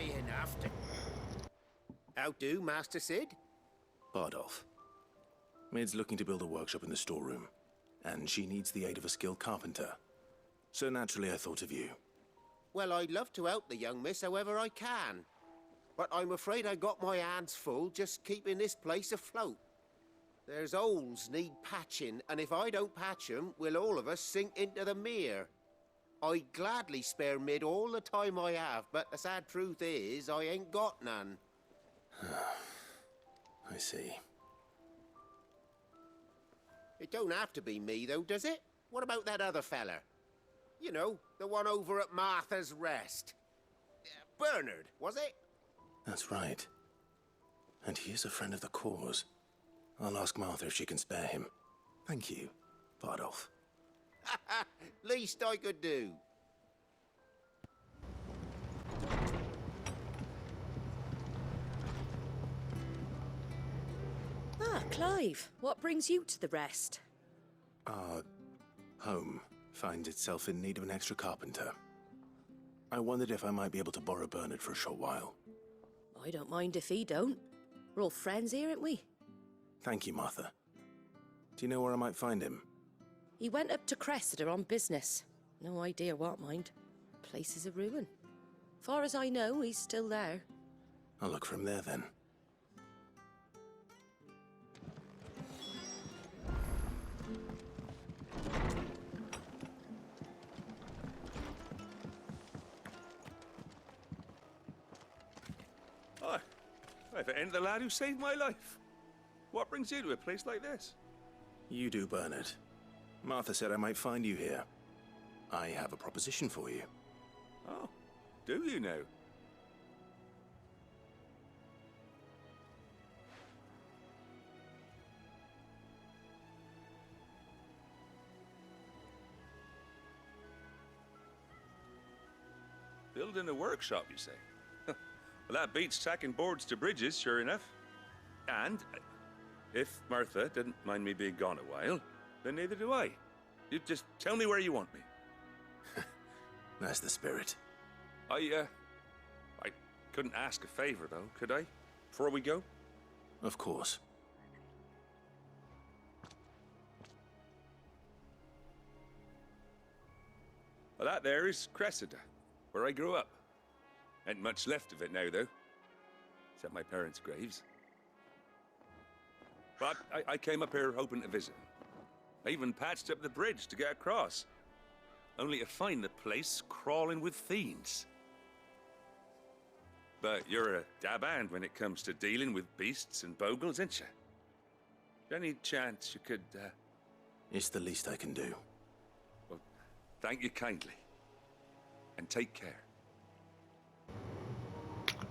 me enough to... How do, Master Sid? Bardolph. Maid's looking to build a workshop in the storeroom, and she needs the aid of a skilled carpenter. So naturally I thought of you. Well, I'd love to help the young miss however I can. But I'm afraid I got my hands full just keeping this place afloat. There's holes need patching, and if I don't patch them, we'll all of us sink into the mere. I'd gladly spare Mid all the time I have, but the sad truth is, I ain't got none. I see. It don't have to be me, though, does it? What about that other fella? You know, the one over at Martha's Rest. Bernard, was it? That's right. And he is a friend of the cause. I'll ask Martha if she can spare him. Thank you, Bardolph. Least I could do. Ah, Clive, what brings you to the Rest? Our home finds itself in need of an extra carpenter. I wondered if I might be able to borrow Bernard for a short while. I don't mind if he don't. We're all friends here, aren't we? Thank you, Martha. Do you know where I might find him? He went up to Cressida on business. No idea what, mind. Place is a ruin. Far as I know, he's still there. I'll look for him there, then. Hi. If it ain't the lad who saved my life. What brings you to a place like this? You do, Bernard. Martha said I might find you here. I have a proposition for you. Oh, do you now? Building a workshop, you say? Well, that beats tacking boards to bridges, sure enough. And if Martha didn't mind me being gone a while, then neither do I. You just tell me where you want me. That's the spirit. I couldn't ask a favor, though, could I? Before we go? Of course. Well, that there is Cressida, where I grew up. Ain't much left of it now, though. Except my parents' graves. But I came up here hoping to visit. I even patched up the bridge to get across. Only to find the place crawling with fiends. But you're a dab hand when it comes to dealing with beasts and bogles, ain't you? Any chance you could, It's the least I can do. Well, thank you kindly. And take care.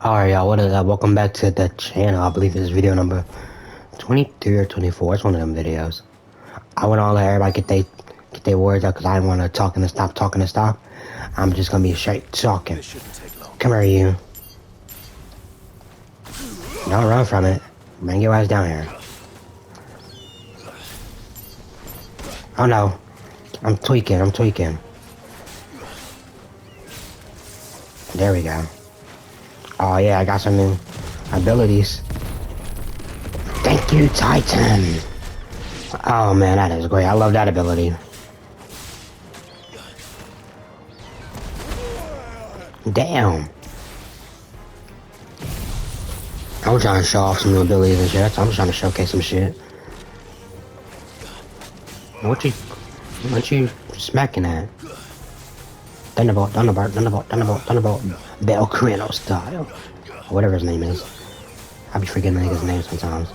Alright, y'all, what is up? Welcome back to the channel. I believe this is video number 23 or 24. It's one of them videos. I want all everybody get their words out because I didn't want to talking to stop. I'm just gonna be straight talking. This shouldn't take long. Come here, you. Don't run from it. Bring your ass down here. Oh no. I'm tweaking. There we go. Oh yeah, I got some new abilities. Thank you, Titan. Oh man, that is great. I love that ability. Damn. I was trying to show off some new abilities and shit. I'm just trying to showcase some shit. What you smacking at? Thunderbolt, Belgrano style. Whatever his name is. I be forgetting the nigga's name sometimes.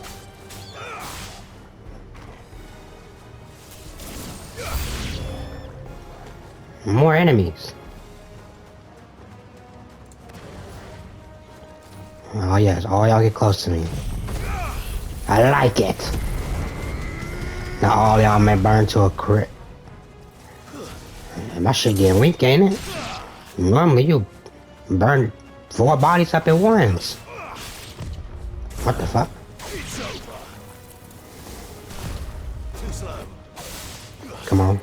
More enemies. Oh yes, all y'all get close to me. I like it. Now all y'all may burn to a crit. My shit getting weak, ain't it? Normally you burn 4 bodies up at once. What the fuck? Come on.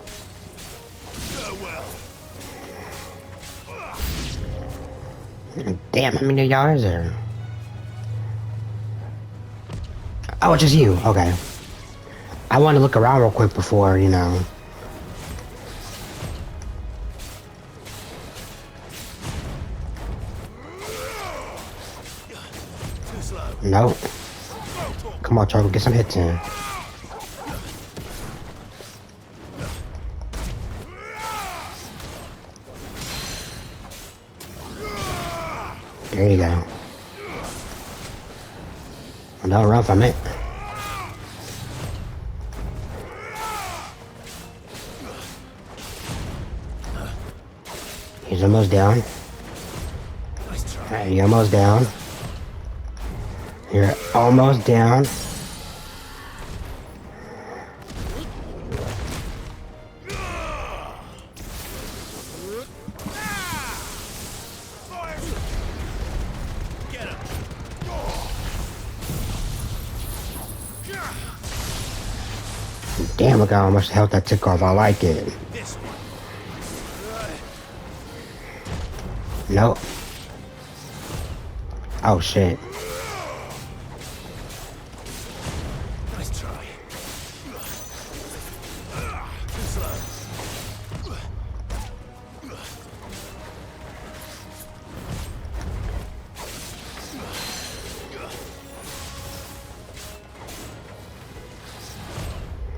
Damn, how many of y'all is there? Oh, it's just you. Okay. I want to look around real quick before, you know. Nope. Come on, Charlie, get some hits in. There you go. Don't run from it. He's almost down. Alright, you're almost down. You're almost down. Damn, look how much health that took off. I like it. Nope. Oh shit. Nice try. Too slow.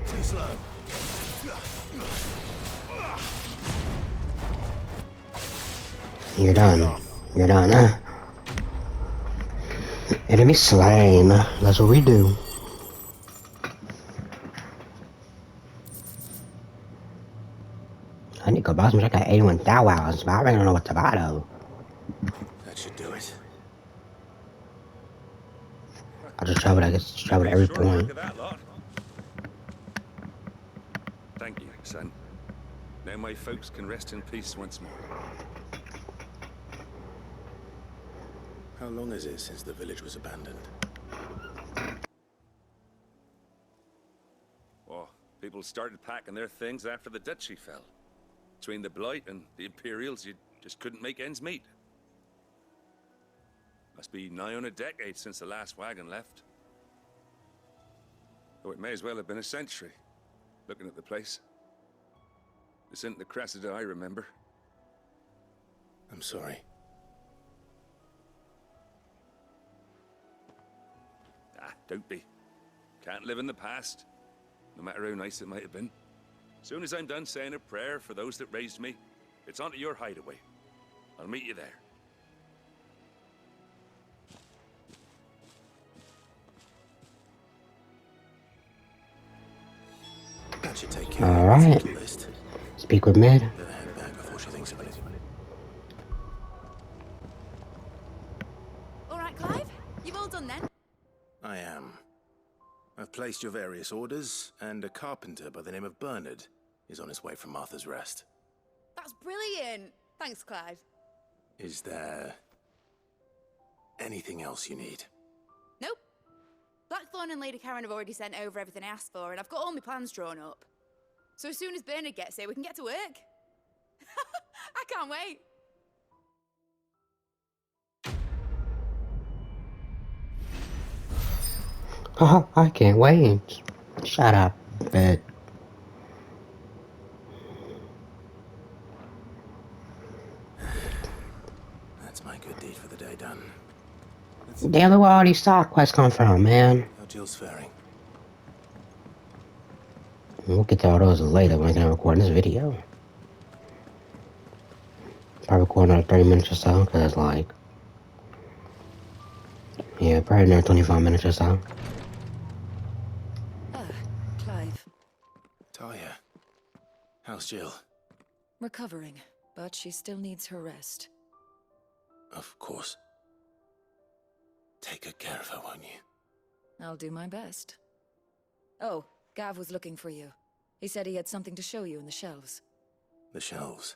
Too slow. You're done. You're done, huh? Enemy slain. That's what we do. I need to go buy some. I got 81 thou hours, but I really don't know what to buy though. That should do it. I'll just travel. I guess travel to every Sure point. work of that lot. Thank you, son. Now my folks can rest in peace once more. How long is it since the village was abandoned? Oh, people started packing their things after the duchy fell. Between the Blight and the Imperials, you just couldn't make ends meet. Must be nigh on a decade since the last wagon left. Oh, it may as well have been a century, looking at the place. This isn't the Cressida I remember. I'm sorry. Ah, don't be. Can't live in the past, no matter how nice it might have been. Soon as I'm done saying a prayer for those that raised me, it's onto your hideaway. I'll meet you there. That should take care All of the right. to-do list. Speak with Mid. Better head back before she thinks about it. All right, Clive? You've all done then? I am. I've placed your various orders, and a carpenter by the name of Bernard is on his way from Martha's Rest. That's brilliant. Thanks, Clive. Is there anything else you need? Nope. Blackthorn and Lady Karen have already sent over everything I asked for, and I've got all my plans drawn up. So as soon as Bernard gets here, we can get to work. I can't wait. Oh, I can't wait. Shut up, bitch. That's my good deed for the day done. Damn, look where all these side quests come from, man. How Jill's faring? We'll get to all those later when I can record this video. Probably record another 30 minutes or so, because it's like... Yeah, probably another 25 minutes or so. Clive. Talia. How's Jill? Recovering, but she still needs her rest. Of course. Take good care of her, won't you? I'll do my best. Oh, Gav was looking for you. He said he had something to show you in the shelves. The shelves.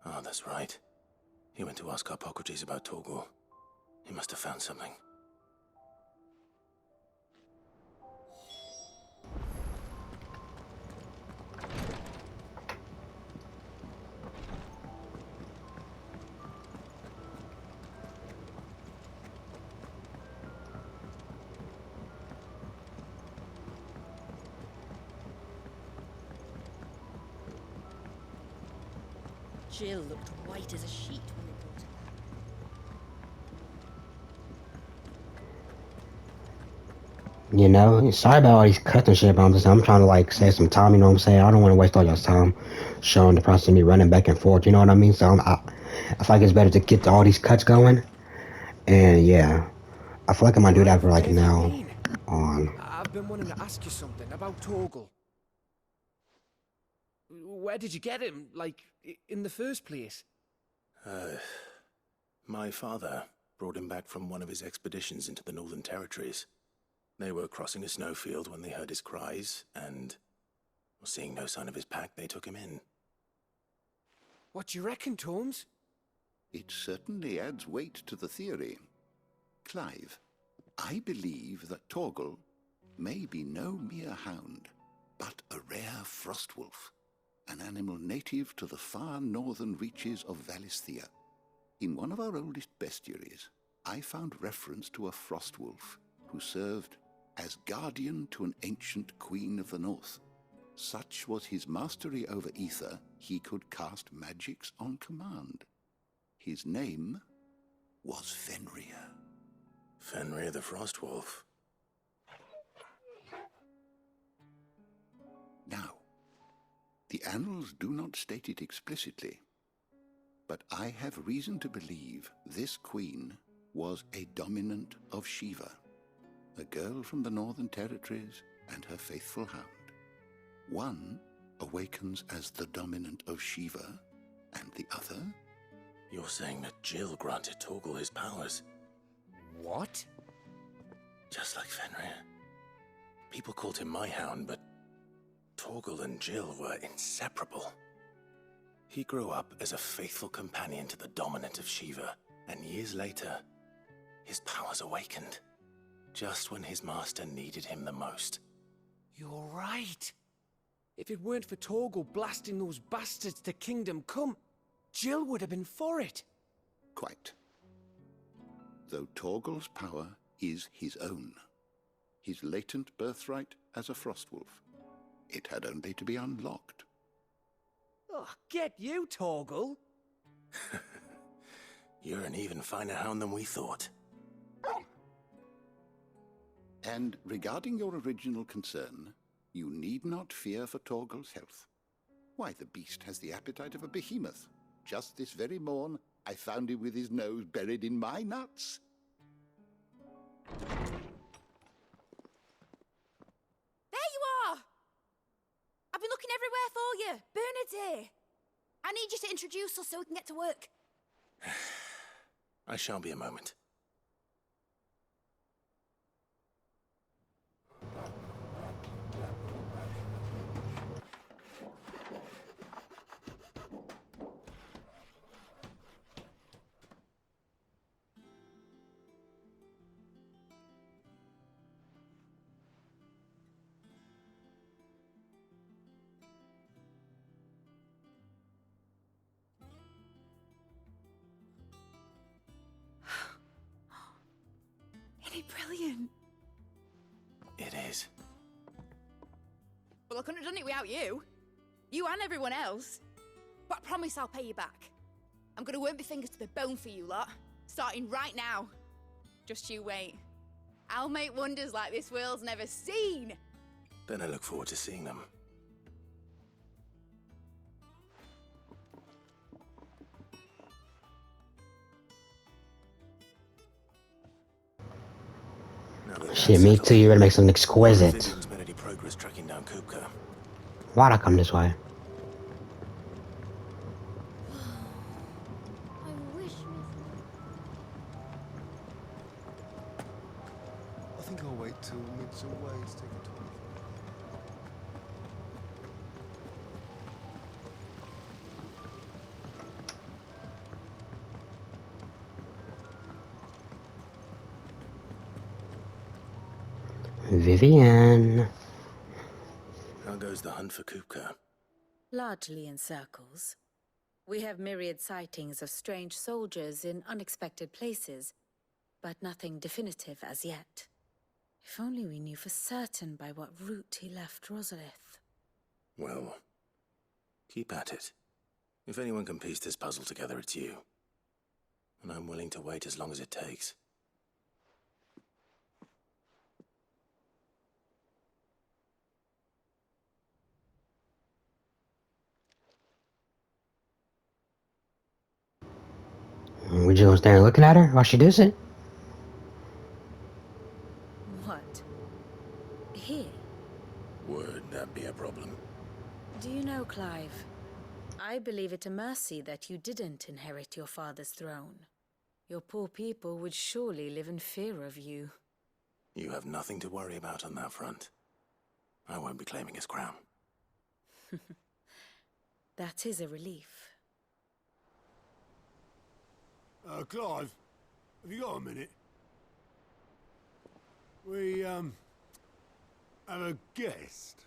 Ah, that's right. He went to ask Harpocrates about Torgor. He must have found something. Jill looked white as a sheet when they brought her. You know, sorry about all these cuts and shit, but I'm trying to like save some time, you know what I'm saying? I don't want to waste all your time showing the process of me running back and forth, you know what I mean? So I feel like it's better to get all these cuts going. And yeah, I feel like I might do that for like Where have you now been? on. I've been wanting to ask you something about Torgal. Where did you get him, like, in the first place? My father brought him back from one of his expeditions into the Northern Territories. They were crossing a snowfield when they heard his cries, and seeing no sign of his pack, they took him in. What do you reckon, Tomes? It certainly adds weight to the theory. Clive, I believe that Torgal may be no mere hound, but a rare frostwolf, an animal native to the far northern reaches of Valisthea. In one of our oldest bestiaries, I found reference to a frostwolf who served as guardian to an ancient queen of the north. Such was his mastery over ether, he could cast magics on command. His name was Fenrir. Fenrir the Frostwolf. Now, the annals do not state it explicitly, but I have reason to believe this queen was a dominant of Shiva, a girl from the Northern Territories and her faithful hound. One awakens as the dominant of Shiva, and the other... You're saying that Jill granted Torgal his powers? What? Just like Fenrir. People called him my hound, but Torgal and Jill were inseparable. He grew up as a faithful companion to the dominant of Shiva, and years later, his powers awakened, just when his master needed him the most. You're right. If it weren't for Torgal blasting those bastards to Kingdom Come, Jill would have been for it. Quite. Though Torgal's power is his own, his latent birthright as a frostwolf, it had only to be unlocked. Oh, get you, Torgal. You're an even finer hound than we thought. And regarding your original concern, you need not fear for Torgal's health. Why, the beast has the appetite of a behemoth. Just this very morn, I found him with his nose buried in my nuts. There you are! I've been looking everywhere for you. Bernard's here. I need you to introduce us so we can get to work. I shall be a moment. Isn't it brilliant? It is. Well, I couldn't have done it without you. You and everyone else. But I promise I'll pay you back. I'm gonna work my fingers to the bone for you lot. Starting right now. Just you wait. I'll make wonders like this world's never seen. Then I look forward to seeing them. Shit, me too. You better make something exquisite. Vivian's made any progress tracking down Kupka? Why'd I come this way? I wish I think I'll wait till Mid's away to take a tour. Vivian. How goes the hunt for Kupka? Largely in circles. We have myriad sightings of strange soldiers in unexpected places, but nothing definitive as yet. If only we knew for certain by what route he left Rosalith. Well, keep at it. If anyone can piece this puzzle together, it's you. And I'm willing to wait as long as it takes. We just gonna stand looking at her while she does it? What? Here? Would that be a problem? Do you know, Clive? I believe it a mercy that you didn't inherit your father's throne. Your poor people would surely live in fear of you. You have nothing to worry about on that front. I won't be claiming his crown. That is a relief. Clive, have you got a minute? We, have a guest.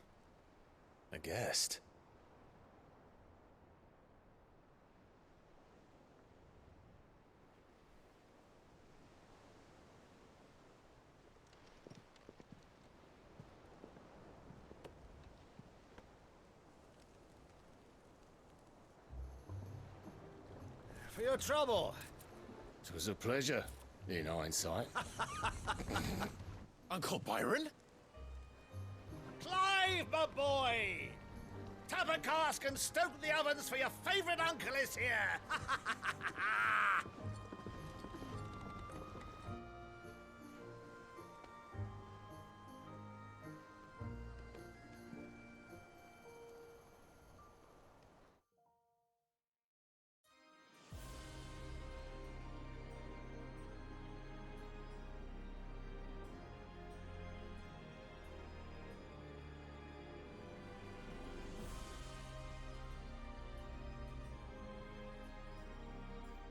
A guest? For your trouble. It was a pleasure, in hindsight. Uncle Byron? Clive, my boy! Tap a cask and stoke the ovens, for your favorite uncle is here!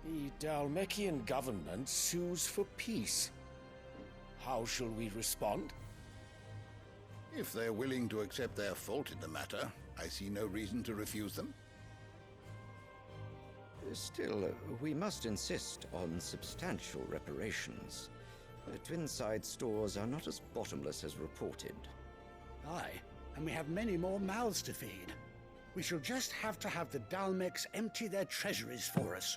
The Dalmekian government sues for peace. How shall we respond? If they're willing to accept their fault in the matter, I see no reason to refuse them. Still, we must insist on substantial reparations. Twinside stores are not as bottomless as reported. Aye, and we have many more mouths to feed. We shall just have to have the Dalmeks empty their treasuries for us.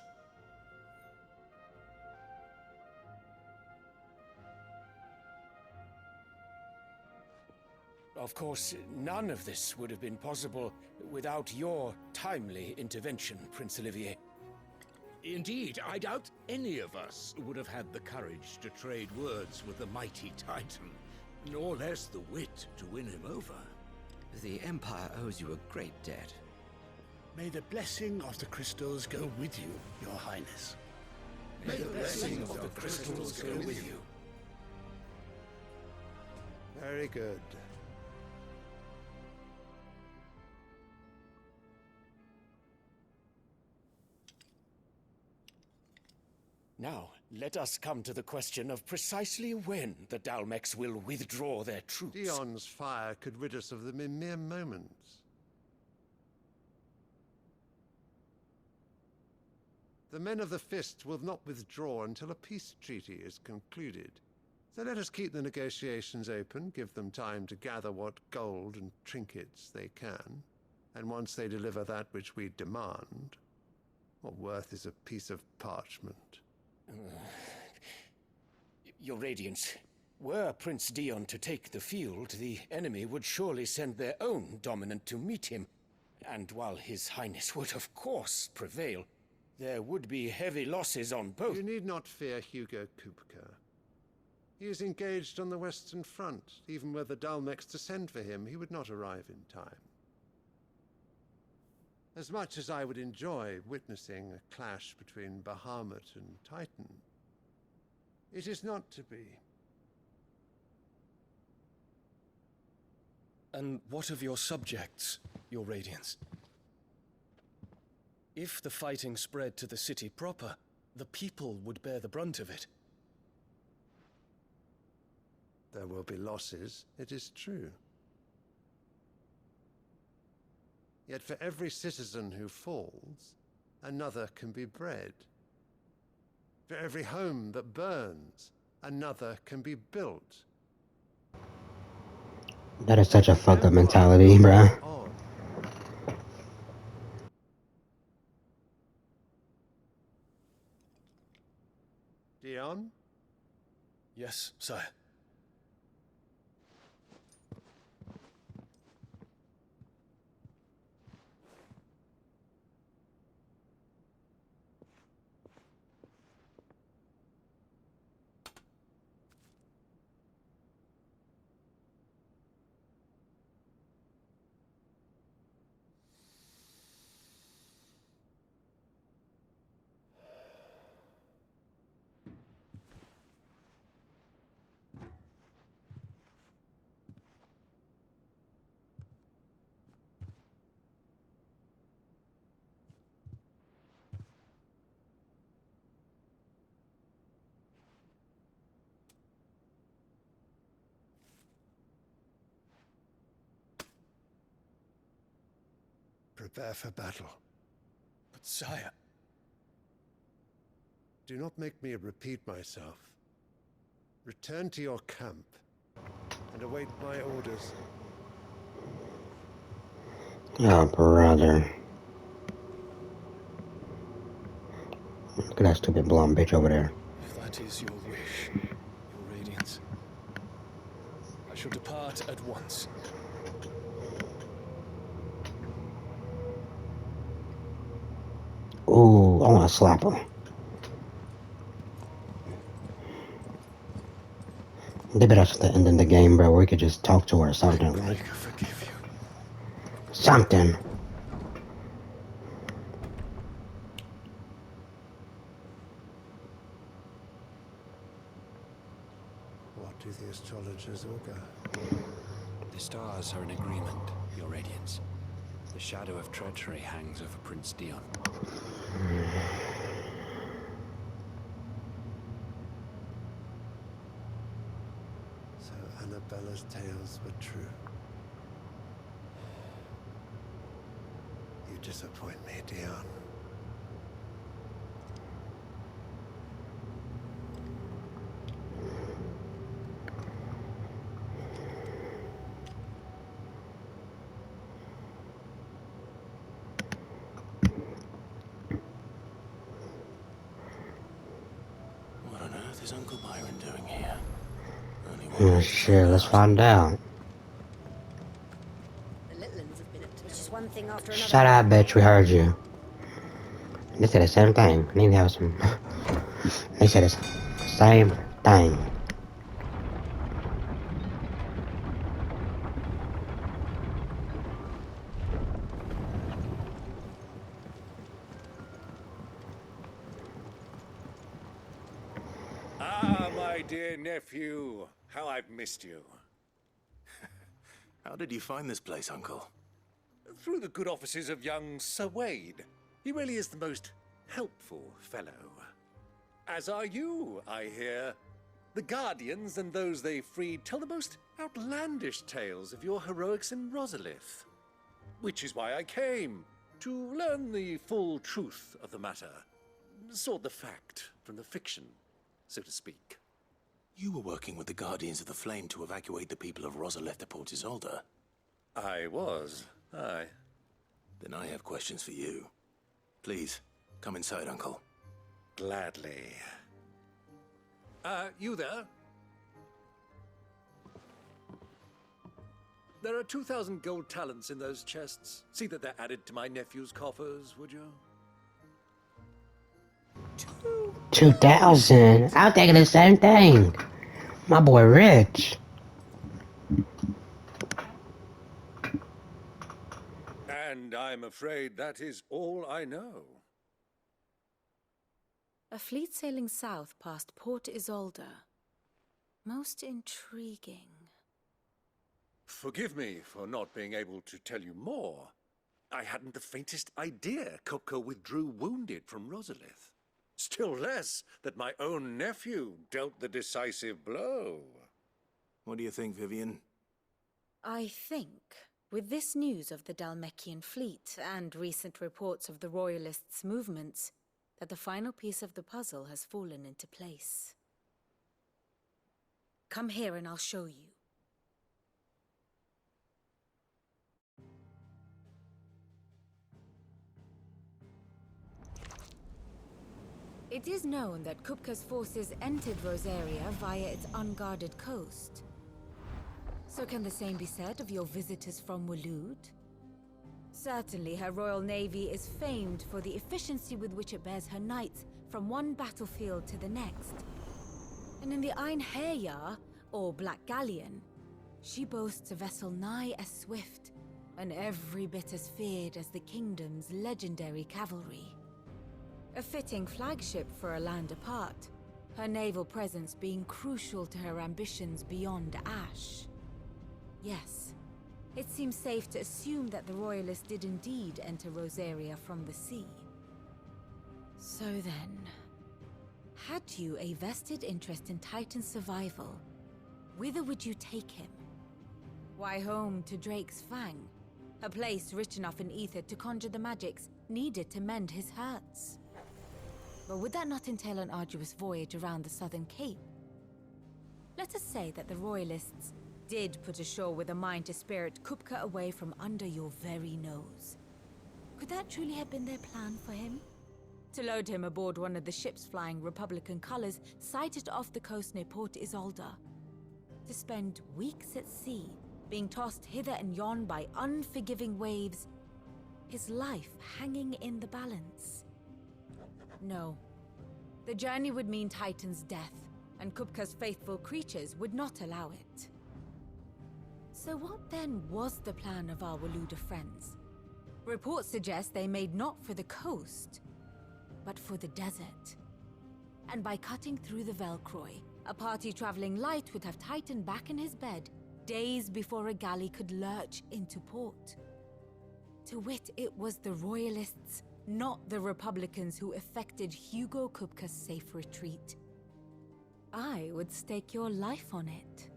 Of course, none of this would have been possible without your timely intervention, Prince Olivier. Indeed, I doubt any of us would have had the courage to trade words with the mighty Titan, nor less the wit to win him over. The Empire owes you a great debt. May the blessing of the crystals go with you, Your Highness. May the blessing of the crystals go with you. Very good. Now, let us come to the question of precisely when the Dalmeks will withdraw their troops. Dion's fire could rid us of them in mere moments. The men of the Fist will not withdraw until a peace treaty is concluded. So let us keep the negotiations open, give them time to gather what gold and trinkets they can, and once they deliver that which we demand, what worth is a piece of parchment? Your Radiance, were Prince Dion to take the field, the enemy would surely send their own dominant to meet him. And while His Highness would of course prevail, there would be heavy losses on both. You need not fear Hugo Kupka. He is engaged on the Western Front. Even were the Dalmeks to send for him, he would not arrive in time. As much as I would enjoy witnessing a clash between Bahamut and Titan, it is not to be. And what of your subjects, Your Radiance? If the fighting spread to the city proper, the people would bear the brunt of it. There will be losses, it is true. Yet for every citizen who falls, another can be bred. For every home that burns, another can be built. That is such a fucked up mentality, bruh. Dion? Yes, sire. Prepare for battle. But sire... Do not make me repeat myself. Return to your camp and await my orders. Oh, brother. Look at that stupid blonde bitch over there. If that is your wish, your radiance, I shall depart at once. Ooh, I want to slap him. They better at the end of the game, bro, where we could just talk to her or something. I Like, forgive you. something. What do the astrologers augur? The stars are in agreement, Your Radiance. The shadow of treachery hangs over Prince Dion. So Annabella's tales were true. You disappoint me, Dion. What on earth is Uncle Byron doing here? Oh, shit, let's find out. The little ones have been up to just one thing after another. Shut up, bitch, we heard you. They said the same thing. I need to have some... They said the same thing. Ah, my dear nephew, how I've missed you. How did you find this place, Uncle? Through the good offices of young Sir Wade. He really is the most helpful fellow. As are you, I hear. The Guardians and those they freed tell the most outlandish tales of your heroics in Rosalith. Which is why I came, to learn the full truth of the matter. Sort the fact from the fiction, so to speak. You were working with the Guardians of the Flame to evacuate the people of Rosalith to Port Isolde. I was, aye. Then I have questions for you. Please, come inside, Uncle. Gladly. You there? There are 2,000 gold talents in those chests. See that they're added to my nephew's coffers, would you? 2,000? I was thinking the same thing. My boy rich. And I'm afraid that is all I know. A fleet sailing south past Port Isolde. Most intriguing. Forgive me for not being able to tell you more. I hadn't the faintest idea Kopko withdrew wounded from Rosalith. Still less that my own nephew dealt the decisive blow. What do you think, Vivian? I think, with this news of the Dalmekian fleet and recent reports of the Royalists' movements, that the final piece of the puzzle has fallen into place. Come here and I'll show you. It is known that Kupka's forces entered Rosaria via its unguarded coast. So can the same be said of your visitors from Waloed? Certainly, her royal navy is famed for the efficiency with which it bears her knights from one battlefield to the next. And in the Einherjar, or Black Galleon, she boasts a vessel nigh as swift and every bit as feared as the kingdom's legendary cavalry. A fitting flagship for a land apart, her naval presence being crucial to her ambitions beyond Ash. Yes, it seems safe to assume that the Royalists did indeed enter Rosaria from the sea. So then, had you a vested interest in Titan's survival, whither would you take him? Why, home to Drake's Fang, a place rich enough in ether to conjure the magics needed to mend his hurts. But would that not entail an arduous voyage around the southern cape? Let us say that the Royalists did put ashore with a mind to spirit Kupka away from under your very nose. Could that truly have been their plan for him? To load him aboard one of the ships flying Republican colors sighted off the coast near Port Isolde. To spend weeks at sea, being tossed hither and yon by unforgiving waves, his life hanging in the balance. No. The journey would mean Titan's death, and Kupka's faithful creatures would not allow it. So what then was the plan of our Waluda friends? Reports suggest they made not for the coast, but for the desert. And by cutting through the Velcroy, a party traveling light would have Titan back in his bed days before a galley could lurch into port. To wit, it was the Royalists, not the Republicans, who effected Hugo Kupka's safe retreat. I would stake your life on it.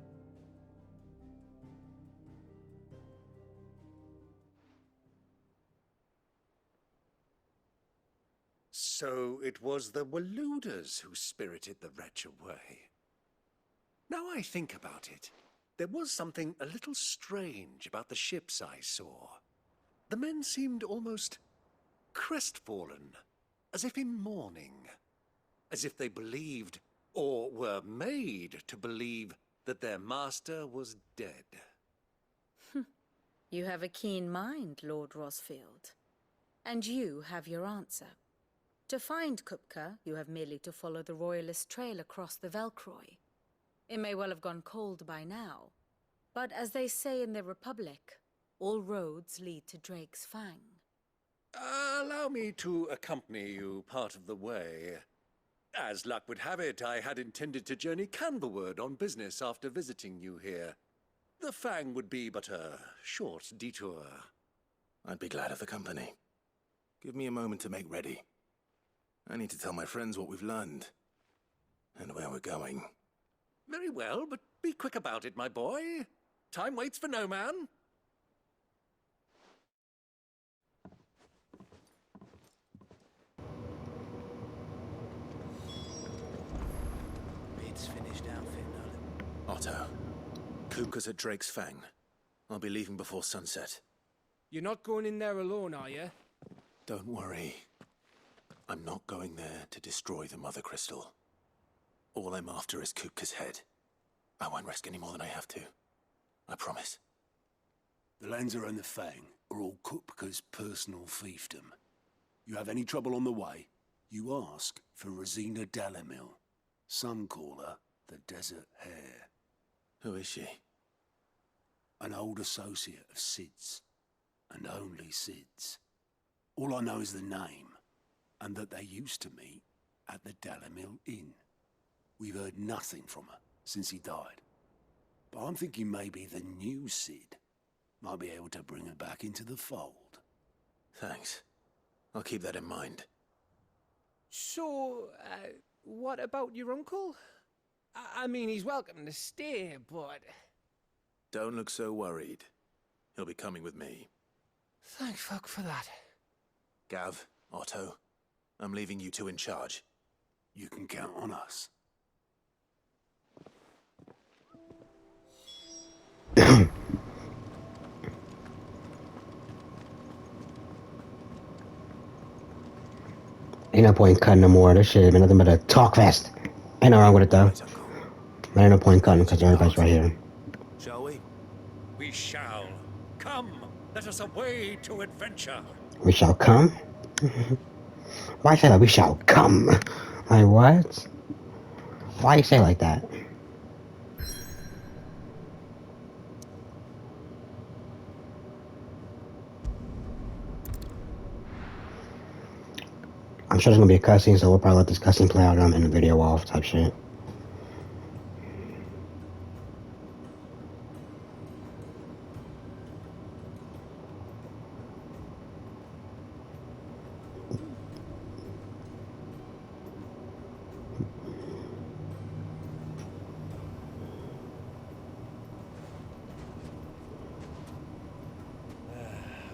So it was the Waluders who spirited the wretch away. Now I think about it, there was something a little strange about the ships I saw. The men seemed almost crestfallen, as if in mourning, as if they believed, or were made to believe, that their master was dead. You have a keen mind, Lord Rosfield. And you have your answer. To find Kupka, you have merely to follow the Royalist trail across the Velcroy. It may well have gone cold by now, but as they say in the Republic, all roads lead to Drake's Fang. Allow me to accompany you part of the way. As luck would have it, I had intended to journey Canberward on business after visiting you here. The Fang would be but a short detour. I'd be glad of the company. Give me a moment to make ready. I need to tell my friends what we've learned, and where we're going. Very well, but be quick about it, my boy. Time waits for no man. Bid's finished outfit, Nolan. Otto, Kupka's at Drake's Fang. I'll be leaving before sunset. You're not going in there alone, are you? Don't worry. I'm not going there to destroy the Mother Crystal. All I'm after is Kupka's head. I won't risk any more than I have to. I promise. The Lancer and the Fang are all Kupka's personal fiefdom. You have any trouble on the way, you ask for Rosina Dalamil. Some call her the Desert Hare. Who is she? An old associate of Sid's, and only Sid's. All I know is the name, and that they used to meet at the Dalamil Inn. We've heard nothing from her since he died. But I'm thinking maybe the new Sid might be able to bring her back into the fold. Thanks. I'll keep that in mind. So, what about your uncle? I mean, he's welcome to stay, but... Don't look so worried. He'll be coming with me. Thank fuck for that. Gav, Otto, I'm leaving you two in charge. You can count on us. Ain't no point cutting no more. This shit has been nothing but a talk fest. Ain't no wrong with it though. But ain't no point cutting because everybody's right here. Shall we? We shall. Come, let us away to adventure. We shall come? Why say that? We shall come. Like what? Why you say it like that? I'm sure there's gonna be a cutscene, so we'll probably let this cutscene play out in the video off type shit.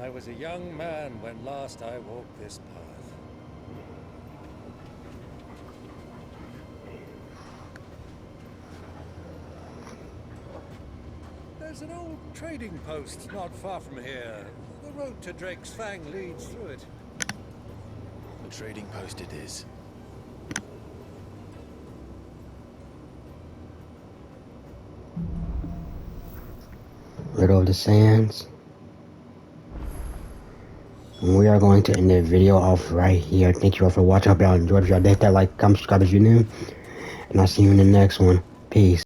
I was a young man when last I walked this path. There's an old trading post not far from here. The road to Drake's Fang leads through it. A trading post it is. Riddle of the Sands. And we are going to end the video off right here. Thank you all for watching. I hope y'all enjoyed. If y'all did, hit that like, comment, subscribe if you're new. And I'll see you in the next one. Peace.